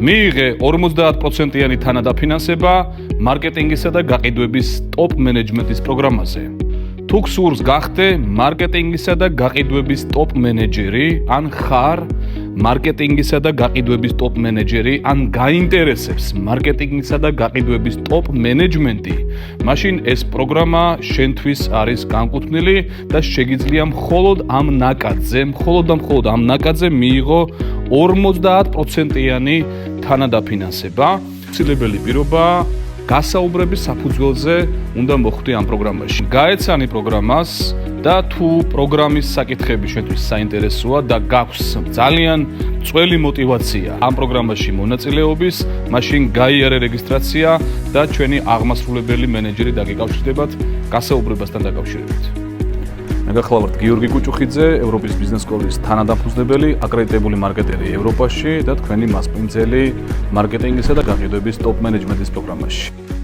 მიიღე 50%-იანი თანადაფინანსება მარკეტინგისა და გაყიდვების ტოპ მენეჯმენტის პროგრამაზე. თუ გსურს გახდე მარკეტინგისა და გაყიდვების ტოპ მენეჯერი, ან ხარ მარკეტინგისა და გაყიდვების ტოპ მენეჯერი, ან გაინტერესებს მარკეტინგისა და გაყიდვების ტოპ მენეჯმენტი, მაშინ ეს პროგრამა შენთვის არის განკუთვნილი და შეგიძლია მხოლოდ ამ ნაკადზე მიიღო 50%-იანი თანადაფინანსება. ცილებელი პირობა გასაუბრების საფუძველზე უნდა მოხვდე ამ პროგრამაში. გაეცანი პროგრამას და თუ პროგრამის საკითხები შენთვის საინტერესოა და გაქვს ძალიან წველი мотиваცია ამ პროგრამაში მონაწილეობის, მაშინ გაიარე რეგისტრაცია და ჩვენი აღმასრულებელი მენეჯერი დაგეკავშირდებათ გასაუბრებასთან დაკავშირებით. მე გახლავართ გიორგი კუჭუხიძე, ევროპის ბიზნეს სკოლის თანადამფუძნებელი, აკრედიტებული მარკეტერი ევროპაში და თქვენი მასპინძელი მარკეტინგისა და გაყიდვების ტოპ მენეჯმენტის პროგრამაში.